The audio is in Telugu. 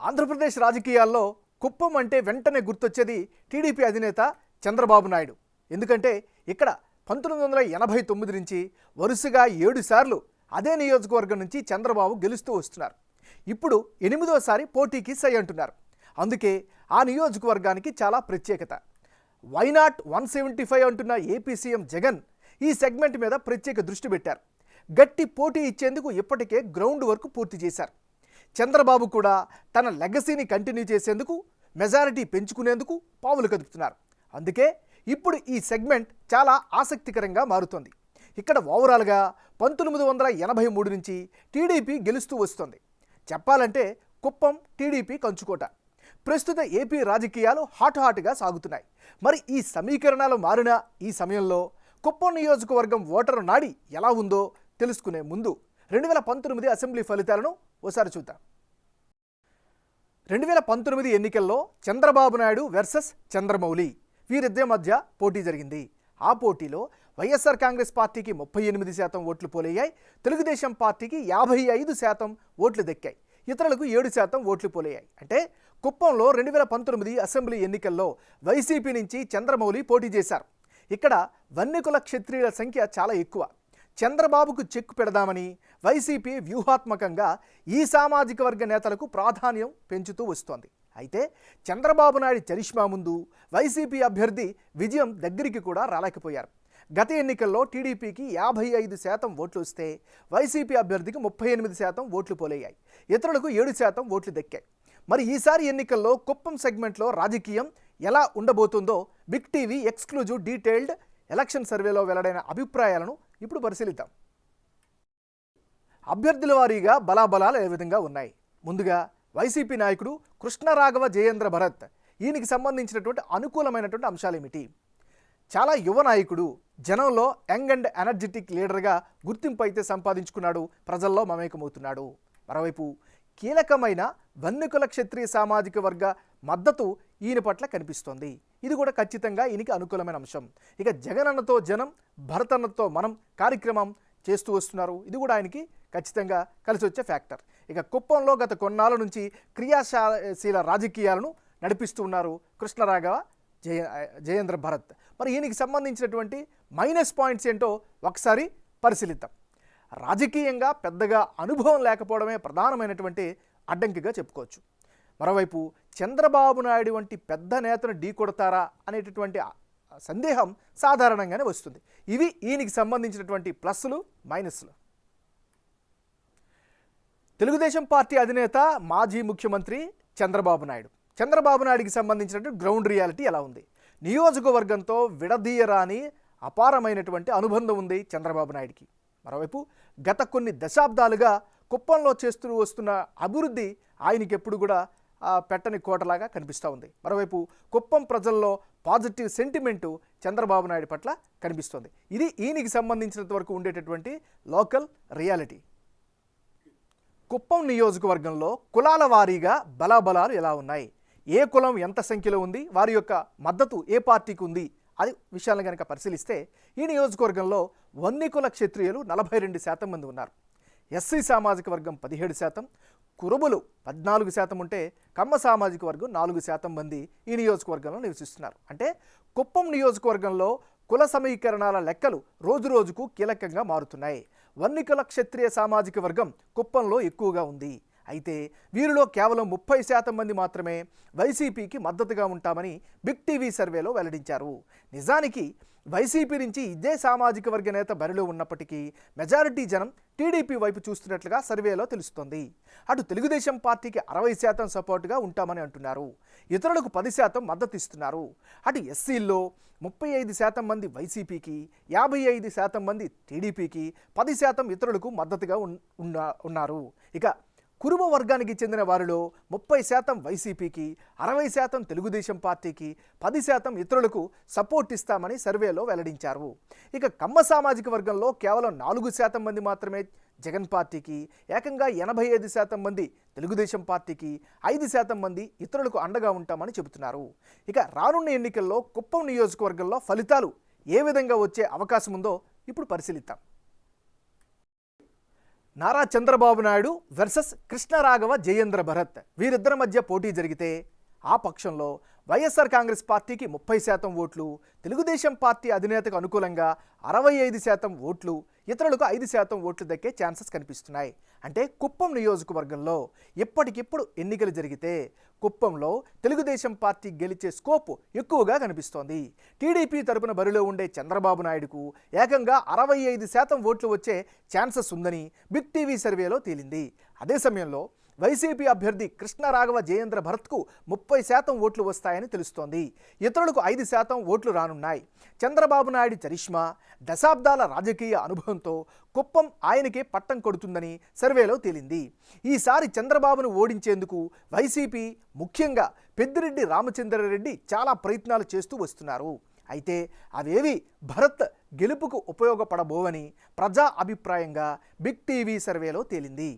ఆంధ్రప్రదేశ్ రాజకీయాల్లో కుప్పం అంటే వెంటనే గుర్తొచ్చేది టీడీపీ అధినేత చంద్రబాబు నాయుడు. ఎందుకంటే ఇక్కడ 1989 నుంచి వరుసగా 7 సార్లు అదే నియోజకవర్గం నుంచి చంద్రబాబు గెలుస్తూ వస్తున్నారు. ఇప్పుడు 8వసారి పోటీకి సై అంటున్నారు. అందుకే ఆ నియోజకవర్గానికి చాలా ప్రత్యేకత. వైనాట్ 175 అంటున్న ఏపీ సీఎం జగన్ ఈ సెగ్మెంట్ మీద ప్రత్యేక దృష్టి పెట్టారు. గట్టి పోటీ ఇచ్చేందుకు ఇప్పటికే గ్రౌండ్ వర్క్ పూర్తి చేశారు. చంద్రబాబు కూడా తన లెగసీని కంటిన్యూ చేసేందుకు, మెజారిటీ పెంచుకునేందుకు పావులు కదుపుతున్నారు. అందుకే ఇప్పుడు ఈ సెగ్మెంట్ చాలా ఆసక్తికరంగా మారుతోంది. ఇక్కడ ఓవరాల్గా 1983 నుంచి టీడీపీ గెలుస్తూ వస్తుంది. చెప్పాలంటే కుప్పం టీడీపీ కంచుకోట. ప్రస్తుత ఏపీ రాజకీయాలు హాట్గా సాగుతున్నాయి. మరి ఈ సమీకరణాలు మారిన ఈ సమయంలో కుప్పం నియోజకవర్గం ఓటరు నాడి ఎలా ఉందో తెలుసుకునే ముందు 2019 అసెంబ్లీ ఫలితాలను ఓసారి చూద్దాం. 2019 ఎన్నికల్లో చంద్రబాబు నాయుడు వర్సెస్ చంద్రమౌళి వీరిద్దరి మధ్య పోటీ జరిగింది. ఆ పోటీలో వైఎస్ఆర్ కాంగ్రెస్ పార్టీకి 38% ఓట్లు పోలయ్యాయి. తెలుగుదేశం పార్టీకి 55% ఓట్లు దక్కాయి. ఇతరులకు 7% ఓట్లు పోలయ్యాయి. అంటే కుప్పంలో 2019 అసెంబ్లీ ఎన్నికల్లో వైసీపీ నుంచి చంద్రమౌళి పోటీ చేశారు. ఇక్కడ వన్యకుల క్షత్రియుల సంఖ్య చాలా ఎక్కువ. చంద్రబాబుకు చెక్కు పెడదామని వైసీపీ వ్యూహాత్మకంగా ఈ సామాజిక వర్గ నేతలకు ప్రాధాన్యం పెంచుతూ వస్తోంది. అయితే చంద్రబాబు నాయుడు చరిష్మా ముందు వైసీపీ అభ్యర్థి విజయం దగ్గరికి కూడా రాలేకపోయారు. గత ఎన్నికల్లో టీడీపీకి 55% ఓట్లు వస్తే వైసీపీ అభ్యర్థికి 38% ఓట్లు పోలయ్యాయి. ఇతరులకు 7% ఓట్లు దక్కాయి. మరి ఈసారి ఎన్నికల్లో కుప్పం సెగ్మెంట్లో రాజకీయం ఎలా ఉండబోతుందో big TV exclusive detailed election సర్వేలో వెల్లడైన అభిప్రాయాలను ఇప్పుడు పరిశీలిద్దాం. అభ్యర్థుల వారీగా బలాబలాలు ఏ విధంగా ఉన్నాయి? ముందుగా వైసీపీ నాయకుడు కృష్ణరాఘవ జయేంద్ర భరత్. ఈయనకి సంబంధించినటువంటి అనుకూలమైనటువంటి అంశాలు ఏమిటి? చాలా యువ నాయకుడు, జనంలో యంగ్ అండ్ ఎనర్జెటిక్ లీడర్గా గుర్తింపు అయితే సంపాదించుకున్నాడు, ప్రజల్లో మమేకమవుతున్నాడు. మరోవైపు కీలకమైన వన్యకుల క్షత్రియ సామాజిక వర్గ మద్దతు ఈయన పట్ల కనిపిస్తోంది. ఇది కూడా ఖచ్చితంగా ఈయనకి అనుకూలమైన అంశం. ఇక జగనన్నతో జనం, భరతన్నతో మనం కార్యక్రమం చేస్తూ వస్తున్నారు. ఇది కూడా ఆయనకి ఖచ్చితంగా కలిసి వచ్చే ఫ్యాక్టర్. ఇక కుప్పంలో గత కొన్నాళ్ళ నుంచి క్రియాశీల రాజకీయాలను నడిపిస్తూ ఉన్నారు కృష్ణరాఘవ జయేంద్ర భరత్. మరి ఈయనకి సంబంధించినటువంటి మైనస్ పాయింట్స్ ఏంటో ఒకసారి పరిశీలిద్దాం. రాజకీయంగా పెద్దగా అనుభవం లేకపోవడమే ప్రధానమైనటువంటి అడ్డంకిగా చెప్పుకోవచ్చు. మరోవైపు చంద్రబాబు నాయుడు వంటి పెద్ద నేతను ఢీకొడతారా అనేటటువంటి సందేహం సాధారణంగానే వస్తుంది. ఇవి ఈయనకి సంబంధించినటువంటి ప్లస్లు, మైనస్లు. తెలుగుదేశం పార్టీ అధినేత, మాజీ ముఖ్యమంత్రి చంద్రబాబు నాయుడు. చంద్రబాబు నాయుడికి సంబంధించినటువంటి గ్రౌండ్ రియాలిటీ ఎలా ఉంది? నియోజకవర్గంతో విడదీయరాని అపారమైనటువంటి అనుబంధం ఉంది చంద్రబాబు నాయుడికి. మరోవైపు గత కొన్ని దశాబ్దాలుగా కుప్పంలో చేస్తూ వస్తున్న అభివృద్ధి ఆయనకి ఎప్పుడు కూడా పెట్టని కోటలాగా కనిపిస్తూ ఉంది. మరోవైపు కుప్పం ప్రజల్లో పాజిటివ్ సెంటిమెంటు చంద్రబాబు నాయుడు పట్ల కనిపిస్తోంది. ఇది ఈయనకి సంబంధించినంత వరకు ఉండేటటువంటి లోకల్ రియాలిటీ. కుప్పం నియోజకవర్గంలో కులాల వారీగా బలాబలాలు ఎలా ఉన్నాయి? ఏ కులం ఎంత సంఖ్యలో ఉంది? వారి యొక్క మద్దతు ఏ పార్టీకి ఉంది? అది విషయాలను కనుక పరిశీలిస్తే ఈ నియోజకవర్గంలో వన్యకుల క్షత్రియులు 42% మంది ఉన్నారు. ఎస్సీ సామాజిక వర్గం 17%, కురుబులు 14% ఉంటే కమ్మ సామాజిక వర్గం 4% మంది ఈ నియోజకవర్గంలో నివసిస్తున్నారు. అంటే కుప్పం నియోజకవర్గంలో కుల సమీకరణాల లెక్కలు రోజురోజుకు కీలకంగా మారుతున్నాయి. వన్యకుల క్షత్రియ సామాజిక వర్గం కుప్పంలో ఎక్కువగా ఉంది. అయితే వీరిలో కేవలం 30% మంది మాత్రమే వైసీపీకి మద్దతుగా ఉంటామని బిగ్ టీవీ సర్వేలో వెల్లడించారు. నిజానికి వైసీపీ నుంచి ఇదే సామాజిక వర్గ నేత బరిలో ఉన్నప్పటికీ మెజారిటీ జనం టీడీపీ వైపు చూస్తున్నట్లుగా సర్వేలో తెలుస్తోంది. అటు తెలుగుదేశం పార్టీకి 60% సపోర్టుగా ఉంటామని అంటున్నారు. ఇతరులకు 10% మద్దతు ఇస్తున్నారు. అటు ఎస్సీల్లో 35% మంది వైసీపీకి, 55% మంది టీడీపీకి, 10% ఇతరులకు మద్దతుగా ఉన్నారు. ఇక కురుబ వర్గానికి చెందిన వారిలో 30% వైసీపీకి, 60% తెలుగుదేశం పార్టీకి, 10% ఇతరులకు సపోర్ట్ ఇస్తామని సర్వేలో వెల్లడించారు. ఇక కమ్మ సామాజిక వర్గంలో కేవలం 4% మంది మాత్రమే జగన్ పార్టీకి, ఏకంగా 85% మంది తెలుగుదేశం పార్టీకి, 5% మంది ఇతరులకు అండగా ఉంటామని చెబుతున్నారు. ఇక రానున్న ఎన్నికల్లో కుప్పం నియోజకవర్గంలో ఫలితాలు ఏ విధంగా వచ్చే అవకాశం ఉందో ఇప్పుడు పరిశీలిద్దాం. నారా చంద్రబాబు నాయుడు వర్సెస్ కృష్ణరాఘవ జయేంద్ర భరత్ వీరిద్దరి మధ్య పోటీ జరిగితే ఆ పక్షంలో వైఎస్ఆర్ కాంగ్రెస్ పార్టీకి 30% ఓట్లు, తెలుగుదేశం పార్టీ అధినేతకు అనుకూలంగా 65% ఓట్లు, ఇతరులకు 5% ఓట్లు దక్కే ఛాన్సెస్ కనిపిస్తున్నాయి. అంటే కుప్పం నియోజకవర్గంలో ఇప్పటికిప్పుడు ఎన్నికలు జరిగితే కుప్పంలో తెలుగుదేశం పార్టీ గెలిచే స్కోప్ ఎక్కువగా కనిపిస్తోంది. టీడీపీ తరపున బరిలో ఉండే చంద్రబాబు నాయుడుకు ఏకంగా 65% ఓట్లు వచ్చే ఛాన్సెస్ ఉందని బిగ్ టీవీ సర్వేలో తేలింది. అదే సమయంలో వైసీపీ అభ్యర్థి కృష్ణరాఘవ జయేంద్ర భరత్కు 30% ఓట్లు వస్తాయని తెలుస్తోంది. ఇతరులకు 5% ఓట్లు రానున్నాయి. చంద్రబాబు నాయుడు చరిష్మా, దశాబ్దాల రాజకీయ అనుభవంతో కుప్పం ఆయనకే పట్టం కొడుతుందని సర్వేలో తేలింది. ఈసారి చంద్రబాబును ఓడించేందుకు వైసీపీ, ముఖ్యంగా పెద్దిరెడ్డి రామచంద్రారెడ్డి చాలా ప్రయత్నాలు చేస్తూ వస్తున్నారు. అయితే అవేవి భరత్ గెలుపుకు ఉపయోగపడబోవని ప్రజా అభిప్రాయంగా బిగ్ టీవీ సర్వేలో తేలింది.